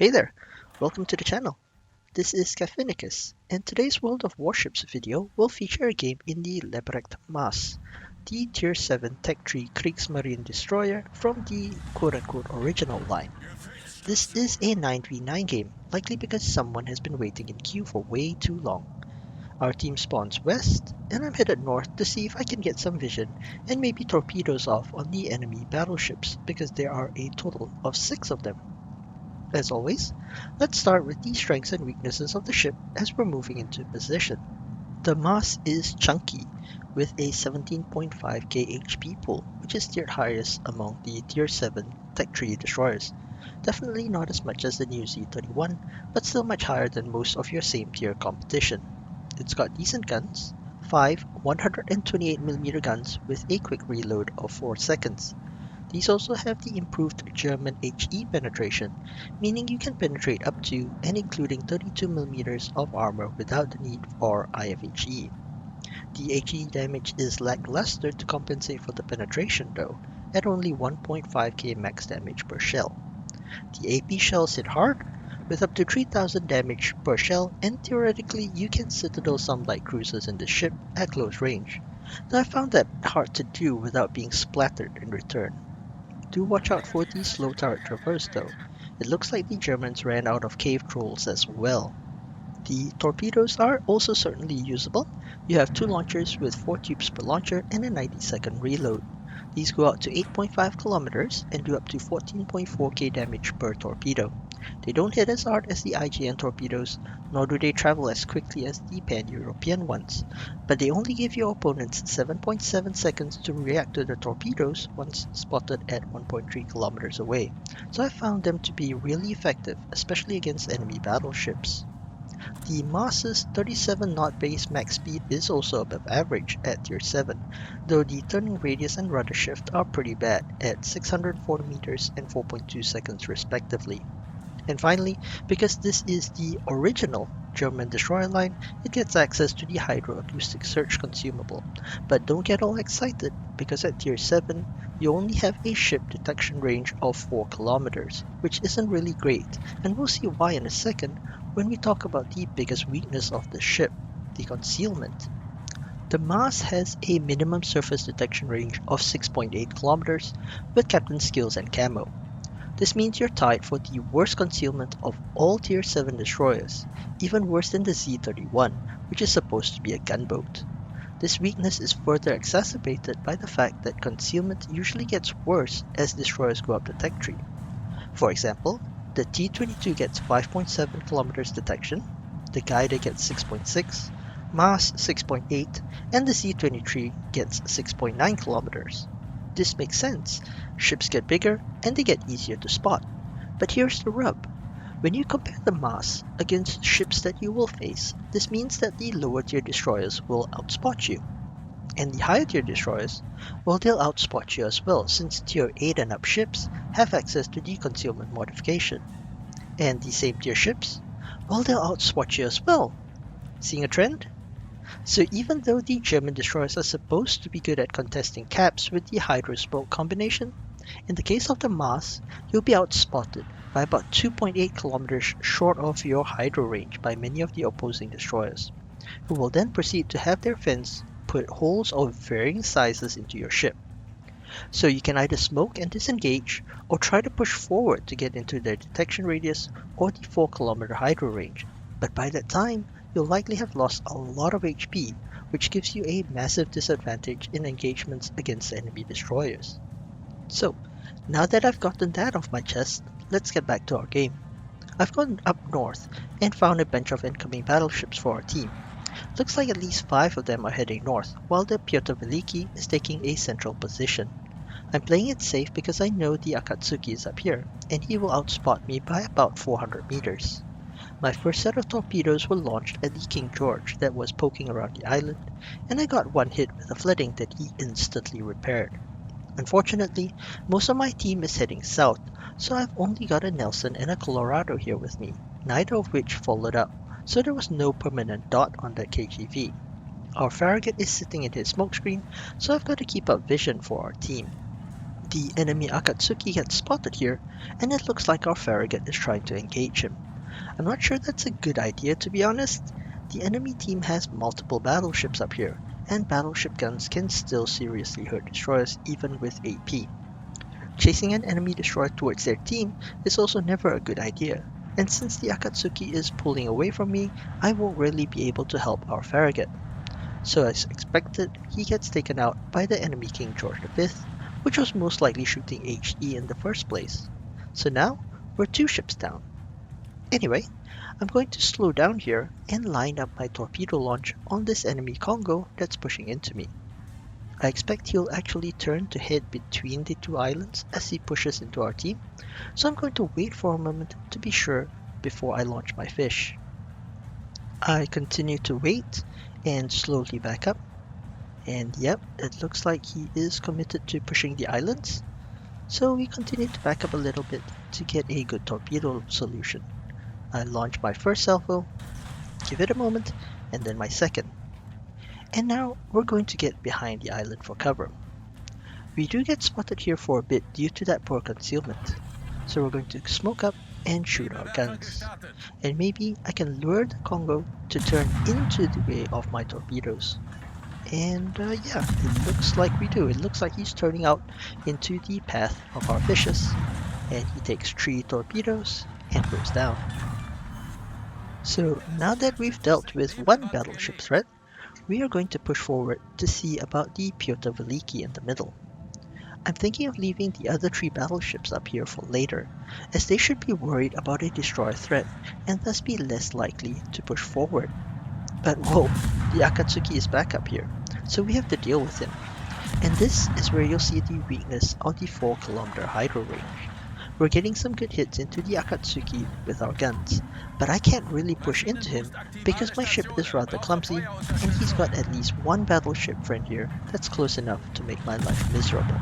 Hey there, welcome to the channel. This is Cafinicus, and today's World of Warships video will feature a game in the Leberecht Maass, the Tier 7 Tech Tree Kriegsmarine destroyer from the quote-unquote original line. This is a 9v9 game, likely because someone has been waiting in queue for way too long. Our team spawns west, and I'm headed north to see if I can get some vision and maybe torpedoes off on the enemy battleships, because there are a total of 6 of them. As always, let's start with the strengths and weaknesses of the ship as we're moving into position. The Maass is chunky, with a 17.5k HP pool, which is tiered highest among the Tier 7 Tech Tree destroyers. Definitely not as much as the new Z31, but still much higher than most of your same tier competition. It's got decent guns, 5 128mm guns with a quick reload of 4 seconds. These also have the improved German HE penetration, meaning you can penetrate up to and including 32mm of armor without the need for IFHE. The HE damage is lackluster to compensate for the penetration though, at only 1.5k max damage per shell. The AP shells hit hard, with up to 3000 damage per shell, and theoretically you can citadel some light cruisers in the ship at close range, though I found that hard to do without being splattered in return. Do watch out for the slow turret traverse though. It looks like the Germans ran out of cave trolls as well. The torpedoes are also certainly usable. You have 2 launchers with 4 tubes per launcher and a 90-second reload. These go out to 8.5 kilometers and do up to 14.4k damage per torpedo. They don't hit as hard as the IGN torpedoes, nor do they travel as quickly as the pan-European ones, but they only give your opponents 7.7 seconds to react to the torpedoes once spotted at 1.3 kilometers away, so I found them to be really effective, especially against enemy battleships. The Maass's 37 knot base max speed is also above average at Tier 7, though the turning radius and rudder shift are pretty bad at 640 meters and 4.2 seconds respectively. And finally, because this is the original German destroyer line, it gets access to the hydroacoustic search consumable. But don't get all excited, because at Tier 7, you only have a ship detection range of 4 kilometers, which isn't really great, and we'll see why in a second when we talk about the biggest weakness of the ship, the concealment. The Maass has a minimum surface detection range of 6.8 kilometers with captain skills and camo. This means you're tied for the worst concealment of all Tier 7 destroyers, even worse than the Z31, which is supposed to be a gunboat. This weakness is further exacerbated by the fact that concealment usually gets worse as destroyers go up the tech tree. For example, the T-22 gets 5.7 kilometers detection, the Gaida gets 6.6, Maass 6.8, and the Z-23 gets 6.9 kilometers. This makes sense. Ships get bigger and they get easier to spot. But here's the rub. When you compare the Maass against ships that you will face, this means that the lower tier destroyers will outspot you. And the higher tier destroyers, well, they'll outspot you as well, since tier 8 and up ships have access to the concealment modification. And the same tier ships, well, they'll outspot you as well. Seeing a trend? So even though the German destroyers are supposed to be good at contesting caps with the hydro-smoke combination, in the case of the Maass, you'll be outspotted by about 2.8 kilometers short of your hydro range by many of the opposing destroyers, who will then proceed to have their fins put holes of varying sizes into your ship. So you can either smoke and disengage, or try to push forward to get into their detection radius or the 4 kilometer hydro range, but by that time, you'll likely have lost a lot of HP, which gives you a massive disadvantage in engagements against enemy destroyers. So, now that I've gotten that off my chest, let's get back to our game. I've gone up north and found a bunch of incoming battleships for our team. Looks like at least 5 of them are heading north, while the Piotr Veliki is taking a central position. I'm playing it safe because I know the Akatsuki is up here, and he will outspot me by about 400 meters. My first set of torpedoes were launched at the King George that was poking around the island, and I got one hit with a flooding that he instantly repaired. Unfortunately, most of my team is heading south, so I've only got a Nelson and a Colorado here with me, neither of which followed up, so there was no permanent dot on that KGV. Our Farragut is sitting in his smokescreen, so I've got to keep up vision for our team. The enemy Akatsuki gets spotted here, and it looks like our Farragut is trying to engage him. I'm not sure that's a good idea, to be honest. The enemy team has multiple battleships up here, and battleship guns can still seriously hurt destroyers even with AP. Chasing an enemy destroyer towards their team is also never a good idea, and since the Akatsuki is pulling away from me, I won't really be able to help our Farragut. So as expected, he gets taken out by the enemy King George V, which was most likely shooting HE in the first place. So now, we're 2 ships down. Anyway, I'm going to slow down here and line up my torpedo launch on this enemy Congo that's pushing into me. I expect he'll actually turn to head between the 2 islands as he pushes into our team, so I'm going to wait for a moment to be sure before I launch my fish. I continue to wait and slowly back up, and yep, it looks like he is committed to pushing the islands, so we continue to back up a little bit to get a good torpedo solution. I launch my first salvo, give it a moment, and then my second. And now we're going to get behind the island for cover. We do get spotted here for a bit due to that poor concealment, so we're going to smoke up and shoot our guns. And maybe I can lure the Congo to turn into the way of my torpedoes. And yeah, it looks like we do. It looks like he's turning out into the path of our fishes. And he takes 3 torpedoes and goes down. So now that we've dealt with one battleship threat, we are going to push forward to see about the Pyotr Veliki in the middle. I'm thinking of leaving the other 3 battleships up here for later, as they should be worried about a destroyer threat and thus be less likely to push forward. But whoa, the Akatsuki is back up here, so we have to deal with him. And this is where you'll see the weakness of the 4-kilometer hydro range. We're getting some good hits into the Akatsuki with our guns, but I can't really push into him because my ship is rather clumsy and he's got at least 1 battleship friend here that's close enough to make my life miserable.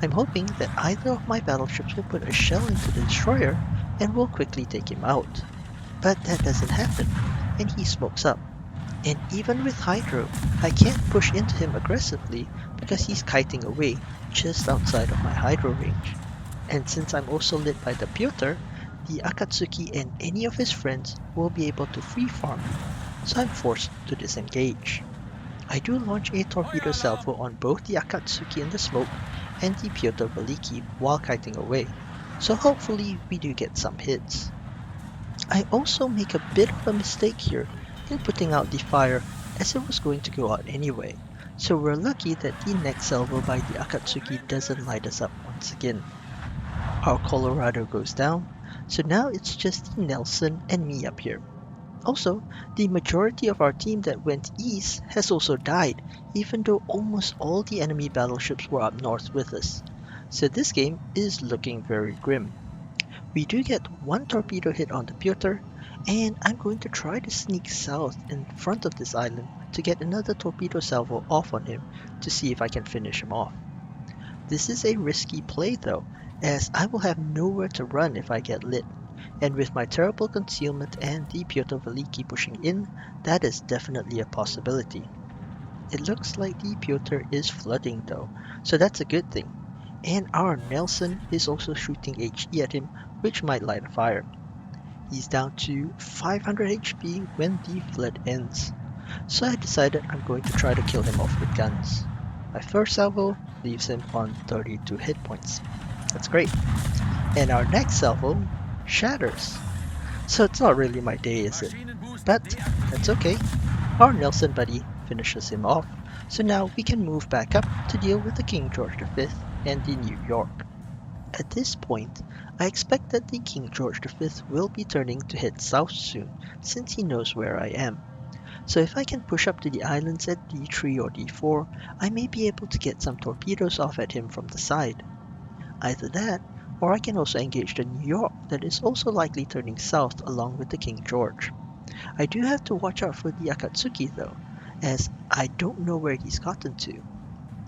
I'm hoping that either of my battleships will put a shell into the destroyer and will quickly take him out. But that doesn't happen, and he smokes up. And even with hydro, I can't push into him aggressively because he's kiting away just outside of my hydro range. And since I'm also lit by the Pyotr, the Akatsuki and any of his friends will be able to free farm me, so I'm forced to disengage. I do launch a torpedo salvo on both the Akatsuki in the smoke and the Pyotr Veliki while kiting away, so hopefully we do get some hits. I also make a bit of a mistake here in putting out the fire as it was going to go out anyway, so we're lucky that the next salvo by the Akatsuki doesn't light us up once again. Our Colorado goes down, so now it's just the Nelson and me up here. Also, the majority of our team that went east has also died, even though almost all the enemy battleships were up north with us. So this game is looking very grim. We do get 1 torpedo hit on the Pyotr, and I'm going to try to sneak south in front of this island to get another torpedo salvo off on him to see if I can finish him off. This is a risky play though, as I will have nowhere to run if I get lit, and with my terrible concealment and the Pyotr Veliki pushing in, that is definitely a possibility. It looks like the Pyotr is flooding though, so that's a good thing. And our Nelson is also shooting HE at him, which might light a fire. He's down to 500 HP when the flood ends, so I decided I'm going to try to kill him off with guns. My first salvo leaves him on 32 hit points. That's great. And our next salvo shatters. So it's not really my day, is it? But that's okay. Our Nelson buddy finishes him off, so now we can move back up to deal with the King George V and the New York. At this point, I expect that the King George V will be turning to head south soon, since he knows where I am. So if I can push up to the islands at D3 or D4, I may be able to get some torpedoes off at him from the side. Either that, or I can also engage the New York that is also likely turning south along with the King George. I do have to watch out for the Akatsuki though, as I don't know where he's gotten to.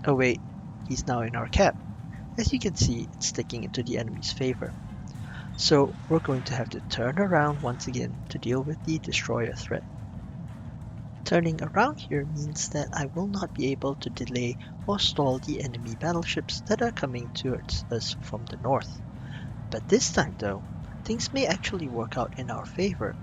Oh wait, he's now in our cap. As you can see, it's sticking into the enemy's favor. So we're going to have to turn around once again to deal with the destroyer threat. Turning around here means that I will not be able to delay or stall the enemy battleships that are coming towards us from the north. But this time though, things may actually work out in our favor.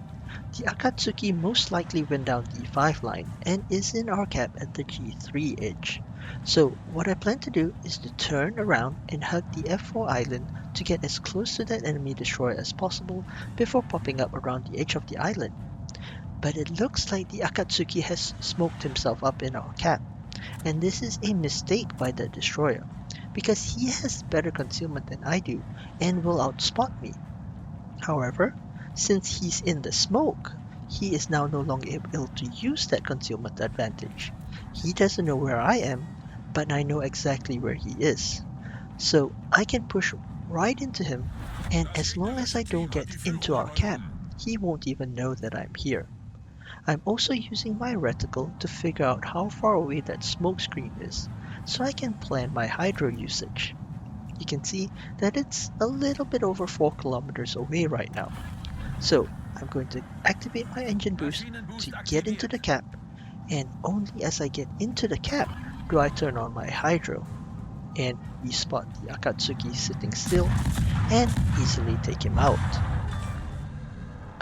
The Akatsuki most likely went down the 5 line and is in our cap at the G3 edge. So what I plan to do is to turn around and hug the F4 island to get as close to that enemy destroyer as possible before popping up around the edge of the island. But it looks like the Akatsuki has smoked himself up in our cap, and this is a mistake by the destroyer, because he has better concealment than I do and will outspot me. However, since he's in the smoke, he is now no longer able to use that concealment advantage. He doesn't know where I am, but I know exactly where he is. So I can push right into him, and as long as I don't get into our cap, he won't even know that I'm here. I'm also using my reticle to figure out how far away that smoke screen is, so I can plan my hydro usage. You can see that it's a little bit over 4 kilometers away right now. So I'm going to activate my engine boost to get into the cap, and only as I get into the cap do I turn on my hydro, and we spot the Akatsuki sitting still and easily take him out.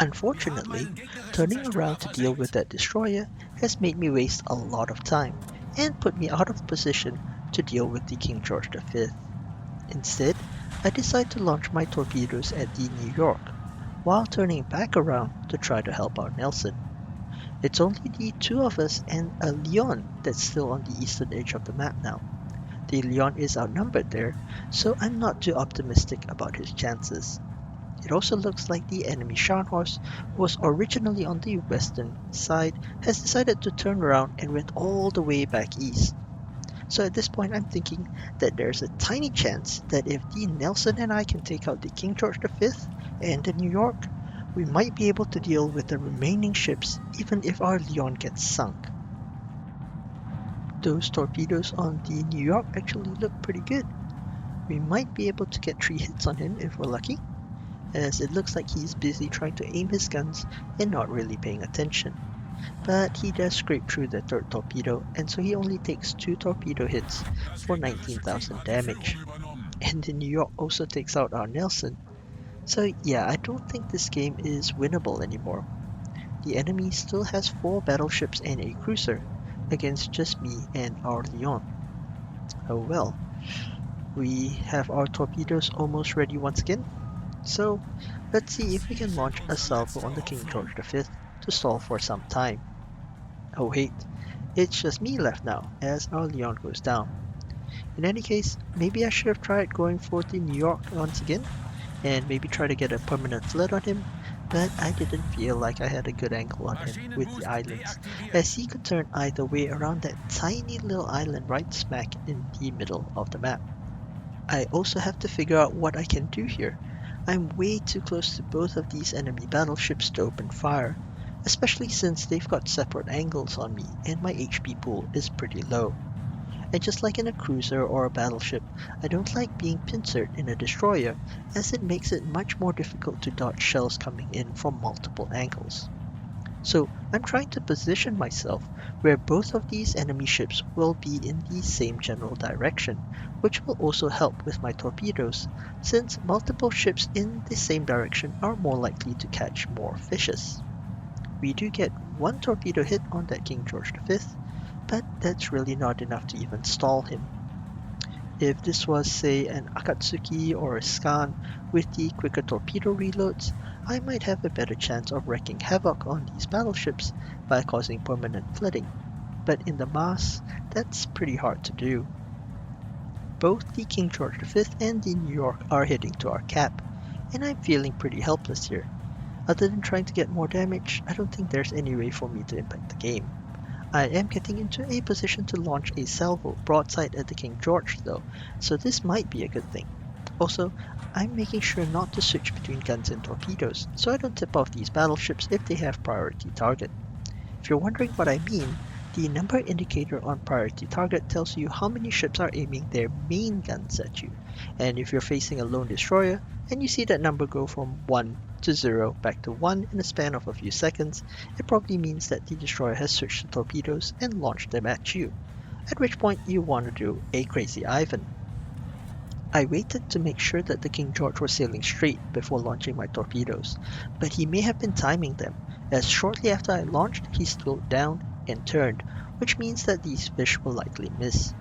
Unfortunately, turning around to deal with that destroyer has made me waste a lot of time and put me out of position to deal with the King George V. Instead, I decide to launch my torpedoes at the New York, while turning back around to try to help out Nelson. It's only the two of us and a Leon that's still on the eastern edge of the map now. The Leon is outnumbered there, so I'm not too optimistic about his chances. It also looks like the enemy Scharnhorst, who was originally on the western side, has decided to turn around and went all the way back east. So at this point I'm thinking that there's a tiny chance that if the Nelson and I can take out the King George V and the New York, we might be able to deal with the remaining ships even if our Leon gets sunk. Those torpedoes on the New York actually look pretty good. We might be able to get 3 hits on him if we're lucky, as it looks like he's busy trying to aim his guns and not really paying attention. But he does scrape through the 3rd torpedo, and so he only takes 2 torpedo hits for 19,000 damage. And the New York also takes out our Nelson. So yeah, I don't think this game is winnable anymore. The enemy still has 4 battleships and a cruiser against just me and our Leon. Oh well. We have our torpedoes almost ready once again. So let's see if we can launch a salvo on the King George V to stall for some time. Oh wait, it's just me left now as our Leon goes down. In any case, maybe I should have tried going for the New York once again, and maybe try to get a permanent flood on him, but I didn't feel like I had a good angle on him with the islands, as he could turn either way around that tiny little island right smack in the middle of the map. I also have to figure out what I can do here. I'm way too close to both of these enemy battleships to open fire, especially since they've got separate angles on me and my HP pool is pretty low. And just like in a cruiser or a battleship, I don't like being pincered in a destroyer, as it makes it much more difficult to dodge shells coming in from multiple angles. So I'm trying to position myself where both of these enemy ships will be in the same general direction, which will also help with my torpedoes, since multiple ships in the same direction are more likely to catch more fishes. We do get 1 torpedo hit on that King George V, but that's really not enough to even stall him. If this was, say, an Akatsuki or a Skan with the quicker torpedo reloads, I might have a better chance of wreaking havoc on these battleships by causing permanent flooding, but in the Maass, that's pretty hard to do. Both the King George V and the New York are heading to our cap, and I'm feeling pretty helpless here. Other than trying to get more damage, I don't think there's any way for me to impact the game. I am getting into a position to launch a salvo broadside at the King George though, so this might be a good thing. Also, I'm making sure not to switch between guns and torpedoes, so I don't tip off these battleships if they have priority target. If you're wondering what I mean, the number indicator on priority target tells you how many ships are aiming their main guns at you, and if you're facing a lone destroyer and you see that number go from 1 to 0 back to 1 in a span of a few seconds, it probably means that the destroyer has switched to torpedoes and launched them at you, at which point you want to do a crazy Ivan. I waited to make sure that the King George was sailing straight before launching my torpedoes, but he may have been timing them, as shortly after I launched he slowed down and turned, which means that these fish will likely miss.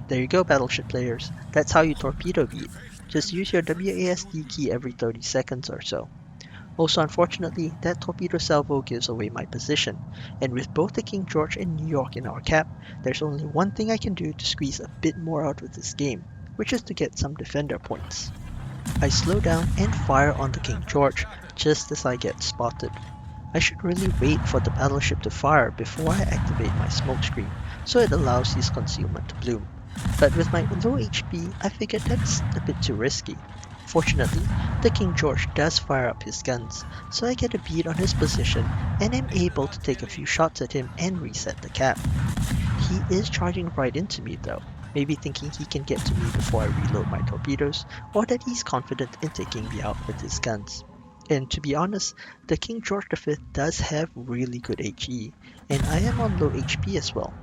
There you go, battleship players. That's how you torpedo beat. Just use your WASD key every 30 seconds or so. Also, unfortunately, that torpedo salvo gives away my position, and with both the King George and New York in our cap, there's only one thing I can do to squeeze a bit more out of this game, which is to get some defender points. I slow down and fire on the King George just as I get spotted. I should really wait for the battleship to fire before I activate my smokescreen, so it allows his concealment to bloom. But with my low HP, I figured that's a bit too risky. Fortunately, the King George does fire up his guns, so I get a bead on his position and am able to take a few shots at him and reset the cap. He is charging right into me though, maybe thinking he can get to me before I reload my torpedoes, or that he's confident in taking me out with his guns. And to be honest, the King George V does have really good HE, and I am on low HP as well.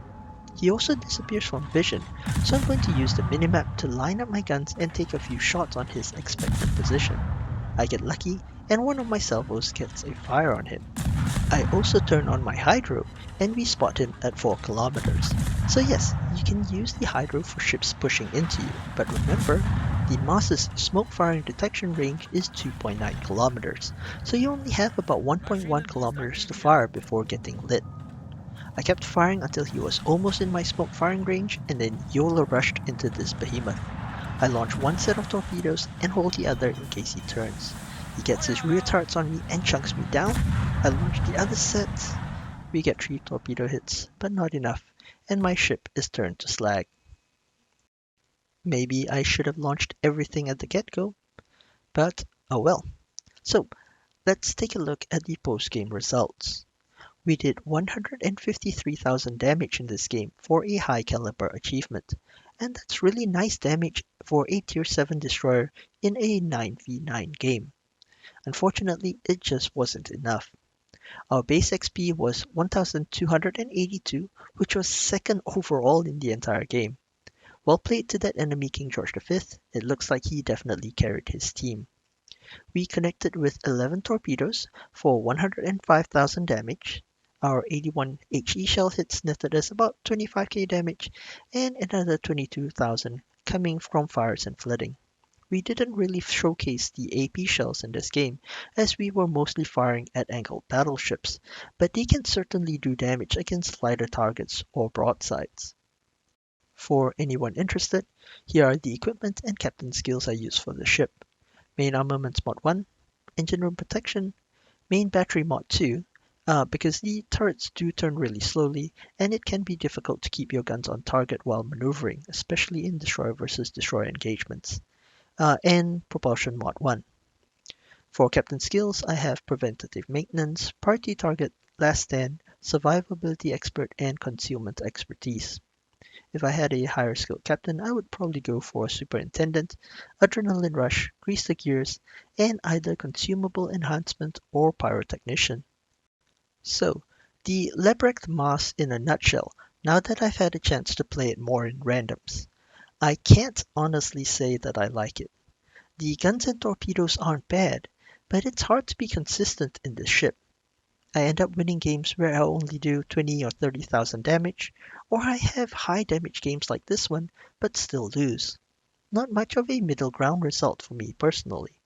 He also disappears from vision, so I'm going to use the minimap to line up my guns and take a few shots on his expected position. I get lucky, and one of my salvos gets a fire on him. I also turn on my hydro, and we spot him at 4 kilometers. So yes, you can use the hydro for ships pushing into you, but remember, the Maass's smoke firing detection range is 2.9 kilometers, so you only have about 1.1 kilometers to fire before getting lit. I kept firing until he was almost in my smoke firing range, and then YOLO rushed into this behemoth. I launch one set of torpedoes and hold the other in case he turns. He gets his rear turrets on me and chunks me down. I launch the other set. We get 3 torpedo hits, but not enough, and my ship is turned to slag. Maybe I should have launched everything at the get-go, but oh well. So, let's take a look at the post-game results. We did 153,000 damage in this game for a high caliber achievement, and that's really nice damage for a tier 7 destroyer in a 9v9 game. Unfortunately, it just wasn't enough. Our base XP was 1282, which was second overall in the entire game. Well played to that enemy King George V, it looks like he definitely carried his team. We connected with 11 torpedoes for 105,000 damage. Our 81 HE shell hits netted us about 25k damage, and another 22,000 coming from fires and flooding. We didn't really showcase the AP shells in this game, as we were mostly firing at angled battleships, but they can certainly do damage against lighter targets or broadsides. For anyone interested, here are the equipment and captain skills I use for the ship. Main armaments mod 1, engine room protection, main battery mod 2, because the turrets do turn really slowly and it can be difficult to keep your guns on target while maneuvering, especially in destroyer versus destroyer engagements. And propulsion mod 1. For captain skills, I have preventative maintenance, party target, last stand, survivability expert, and concealment expertise. If I had a higher skilled captain, I would probably go for superintendent, adrenaline rush, grease the gears, and either consumable enhancement or pyrotechnician. So, the Leberecht Maass in a nutshell, now that I've had a chance to play it more in randoms. I can't honestly say that I like it. The guns and torpedoes aren't bad, but it's hard to be consistent in this ship. I end up winning games where I only do 20 or 30,000 damage, or I have high damage games like this one, but still lose. Not much of a middle ground result for me personally.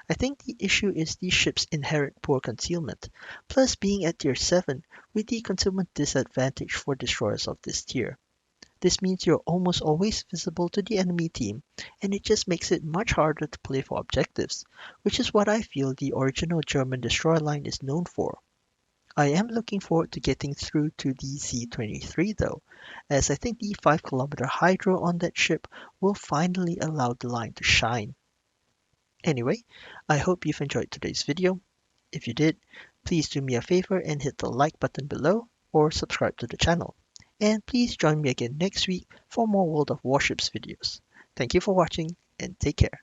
I think the issue is the ship's inherent poor concealment, plus being at tier 7 with the concealment disadvantage for destroyers of this tier. This means you're almost always visible to the enemy team, and it just makes it much harder to play for objectives, which is what I feel the original German destroyer line is known for. I am looking forward to getting through to the Z-23 though, as I think the 5 kilometer hydro on that ship will finally allow the line to shine. Anyway, I hope you've enjoyed today's video. If you did, please do me a favor and hit the like button below or subscribe to the channel. And please join me again next week for more World of Warships videos. Thank you for watching and take care.